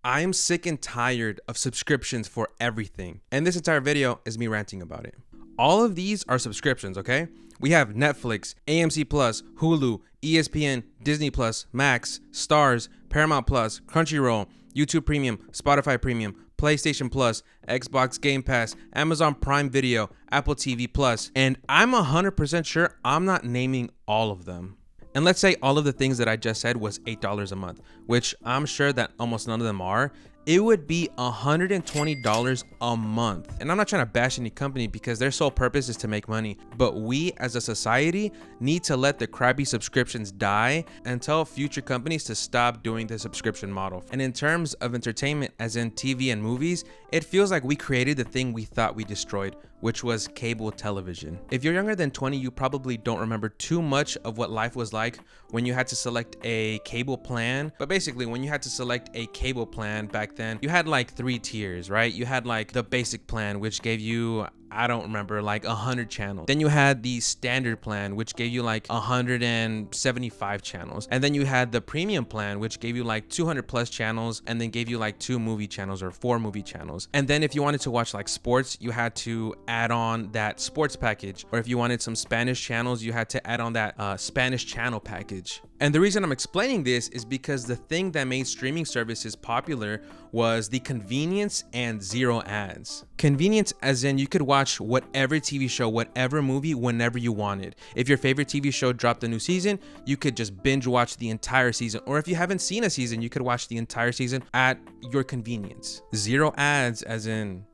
I'm sick and tired of subscriptions for everything. And this entire video is me ranting about it. All of these are subscriptions, okay? We have Netflix, AMC Plus, Hulu, ESPN, Disney Plus, Max, Stars, Paramount Plus, Crunchyroll, YouTube Premium, Spotify Premium, PlayStation Plus, Xbox Game Pass, Amazon Prime Video, Apple TV Plus, and I'm 100% sure I'm not naming all of them. And let's say all of the things that I just said was $8 a month, which I'm sure that almost none of them are. It would be $120 a month. And I'm not trying to bash any company because their sole purpose is to make money. But we as a society need to let the crappy subscriptions die and tell future companies to stop doing the subscription model. And in terms of entertainment, as in TV and movies, it feels like we created the thing we thought we destroyed, which was cable television. If you're younger than 20, you probably don't remember too much of what life was like when you had to select a cable plan. But basically, when you had to select a cable plan back then, you had like 3 tiers, right? You had like the basic plan, which gave you, I don't remember, like 100 channels. Then you had the standard plan, which gave you like 175 channels. And then you had the premium plan, which gave you like 200 plus channels and then gave you like 2 movie channels or 4 movie channels. And then if you wanted to watch like sports, you had to add on that sports package. Or if you wanted some Spanish channels, you had to add on that Spanish channel package. And the reason I'm explaining this is because the thing that made streaming services popular was the convenience and 0 ads. Convenience as in you could watch whatever TV show, whatever movie, whenever you wanted. If your favorite TV show dropped a new season, you could just binge watch the entire season. Or if you haven't seen a season, you could watch the entire season at your convenience. 0 ads as in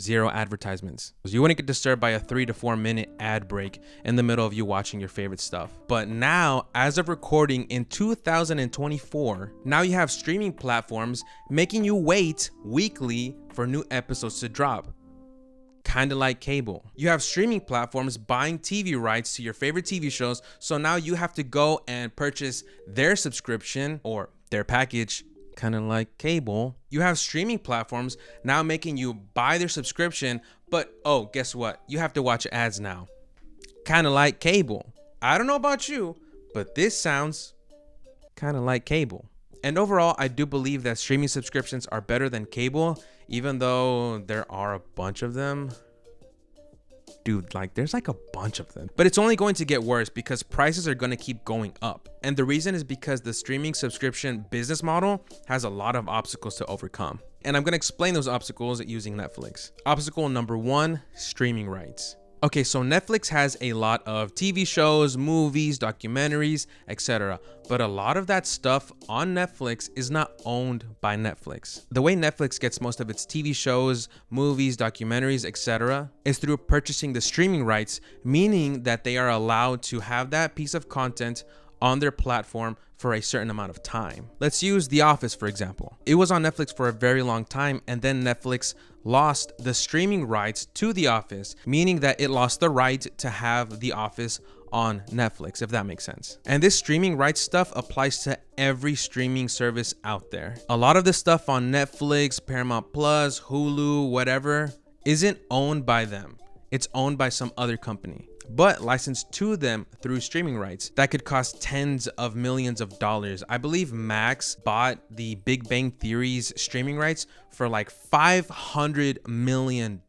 0 advertisements. You wouldn't get disturbed by a 3 to 4 minute ad break in the middle of you watching your favorite stuff. But now, as of recording in 2024, now you have streaming platforms making you wait weekly for new episodes to drop. Kind of like cable. You have streaming platforms buying TV rights to your favorite TV shows, so now you have to go and purchase their subscription or their package. Kind of like cable. You have streaming platforms now making you buy their subscription, but oh, guess what? You have to watch ads now. Kind of like cable. I don't know about you, but this sounds kind of like cable. And overall, I do believe that streaming subscriptions are better than cable, even though there are a bunch of them. Dude, like there's like a bunch of them. But it's only going to get worse because prices are going to keep going up. And the reason is because the streaming subscription business model has a lot of obstacles to overcome. And I'm going to explain those obstacles using Netflix. Obstacle number 1, streaming rights. Okay, so Netflix has a lot of TV shows, movies, documentaries, etc. But a lot of that stuff on Netflix is not owned by Netflix. The way Netflix gets most of its TV shows, movies, documentaries, etc. is through purchasing the streaming rights, meaning that they are allowed to have that piece of content on their platform for a certain amount of time. Let's use The Office, for example. It was on Netflix for a very long time, and then Netflix lost the streaming rights to The Office, meaning that it lost the right to have The Office on Netflix, if that makes sense. And this streaming rights stuff applies to every streaming service out there. A lot of the stuff on Netflix, Paramount Plus, Hulu, whatever, isn't owned by them. It's owned by some other company, but licensed to them through streaming rights that could cost tens of millions of dollars. I believe Max bought the Big Bang Theory's streaming rights for like $500 million.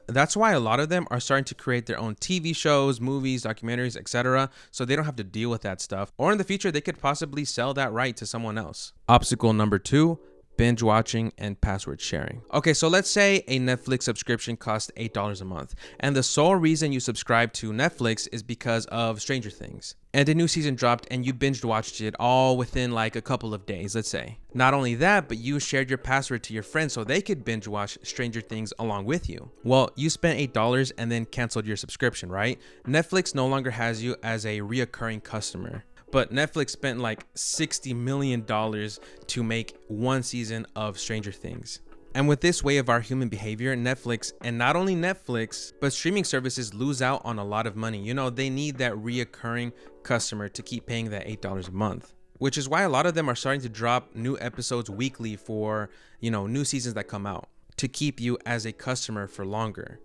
That's why a lot of them are starting to create their own TV shows, movies, documentaries, etc. so they don't have to deal with that stuff. Or in the future, they could possibly sell that right to someone else. Obstacle number 2, binge watching and password sharing. Okay, so let's say a Netflix subscription costs $8 a month, and the sole reason you subscribe to Netflix is because of Stranger Things. And a new season dropped and you binge watched it all within like a couple of days, let's say. Not only that, but you shared your password to your friends so they could binge watch Stranger Things along with you. Well, you spent $8 and then canceled your subscription, right? Netflix no longer has you as a reoccurring customer. But Netflix spent like $60 million to make 1 season of Stranger Things. And with this way of our human behavior, Netflix, and not only Netflix, but streaming services lose out on a lot of money. You know, they need that reoccurring customer to keep paying that $8 a month, which is why a lot of them are starting to drop new episodes weekly for, new seasons that come out to keep you as a customer for longer,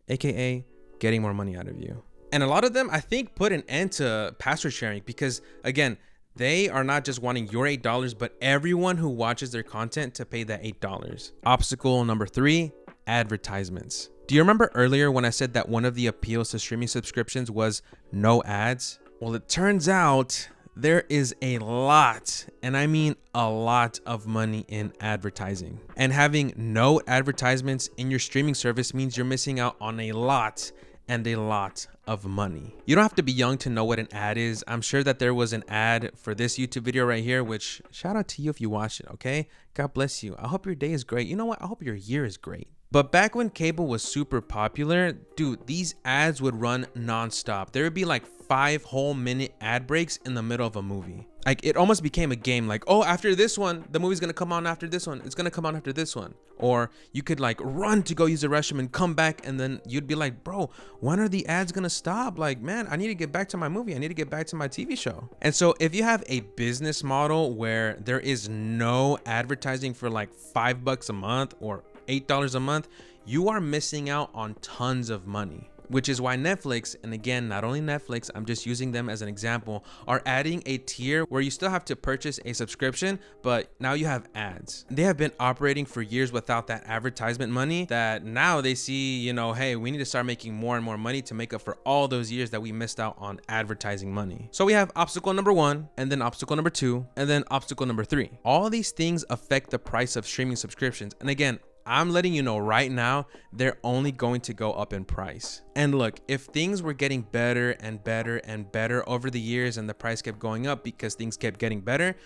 aka getting more money out of you. And a lot of them, I think, put an end to password sharing because, again, They are not just wanting your $8, but everyone who watches their content to pay that $8. Obstacle number 3, advertisements. Do you remember earlier when I said that one of the appeals to streaming subscriptions was no ads? Well, it turns out there is a lot, and I mean a lot of money in advertising. And having no advertisements in your streaming service means you're missing out on a lot and a lot of money. You don't have to be young to know what an ad is. I'm sure that there was an ad for this YouTube video right here, which shout out to you if you watched it, okay? God bless you. I hope your day is great. You know what? I hope your year is great. But back when cable was super popular, dude, these ads would run nonstop. There would be like 5 whole minute ad breaks in the middle of a movie. Like it almost became a game, like, oh, after this one, the movie's gonna come on after this one. It's gonna come on after this one. Or you could like run to go use the restroom and come back, and then you'd be like, bro, when are the ads gonna stop? Like, man, I need to get back to my movie. I need to get back to my TV show. And so if you have a business model where there is no advertising for like $5 a month or $8 a month, you are missing out on tons of money. Which is why Netflix, and again, not only Netflix, I'm just using them as an example, are adding a tier where you still have to purchase a subscription, but now you have ads. They have been operating for years without that advertisement money, that now they see, you know, hey, we need to start making more and more money to make up for all those years that we missed out on advertising money. So we have obstacle number 1, and then obstacle number 2, and then obstacle number 3. All these things affect the price of streaming subscriptions. And again, I'm letting you know right now, they're only going to go up in price. And look, if things were getting better and better and better over the years and the price kept going up because things kept getting better,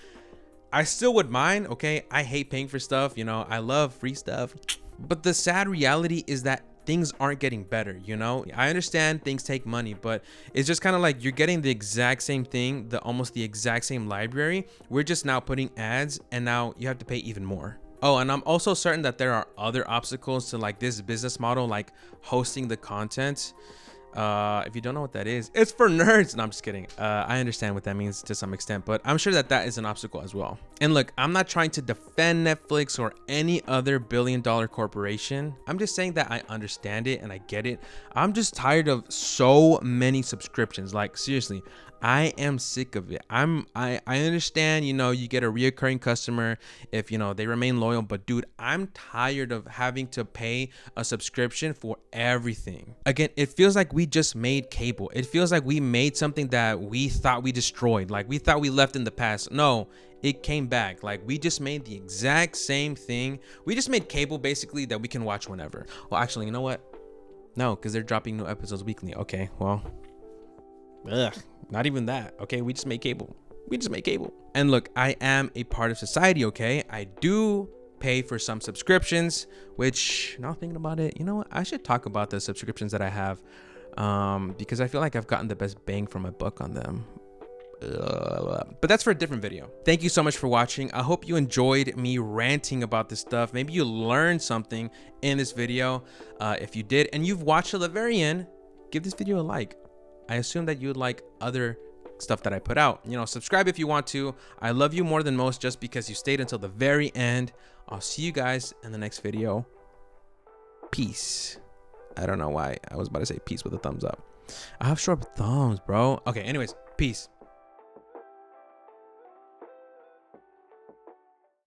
I still would mind, okay? I hate paying for stuff, you know, I love free stuff. But the sad reality is that things aren't getting better, you know? I understand things take money, but it's just kind of like you're getting the exact same thing, almost the exact same library. We're just now putting ads, and now you have to pay even more. Oh, and I'm also certain that there are other obstacles to like this business model, like hosting the content. If you don't know what that is, it's for nerds. No, I'm just kidding. I understand what that means to some extent, but I'm sure that is an obstacle as well. And look, I'm not trying to defend Netflix or any other billion-dollar corporation. I'm just saying that I understand it and I get it. I'm just tired of so many subscriptions. Like seriously, I am sick of it. I understand, you know, you get a reoccurring customer if, you know, they remain loyal, but dude, I'm tired of having to pay a subscription for everything. Again, it feels like we just made cable. It feels like we made something that we thought we destroyed, like we thought we left in the past. No, it came back. Like we just made the exact same thing. We just made cable basically that we can watch whenever. Well, actually, you know what? No, because they're dropping new episodes weekly. Okay, well, ugh, not even that. Okay, we just make cable. We just make cable. And look, I am a part of society, okay? I do pay for some subscriptions, which now thinking about it, you know what? I should talk about the subscriptions that I have because I feel like I've gotten the best bang for my buck on them. But that's for a different video. Thank you so much for watching. I hope you enjoyed me ranting about this stuff. Maybe you learned something in this video. If you did and you've watched till the very end, give this video a like. I assume that you would like other stuff that I put out. You know, subscribe if you want to. I love you more than most just because you stayed until the very end. I'll see you guys in the next video. Peace. I don't know why I was about to say peace with a thumbs up. I have short thumbs, bro. Okay, anyways, peace.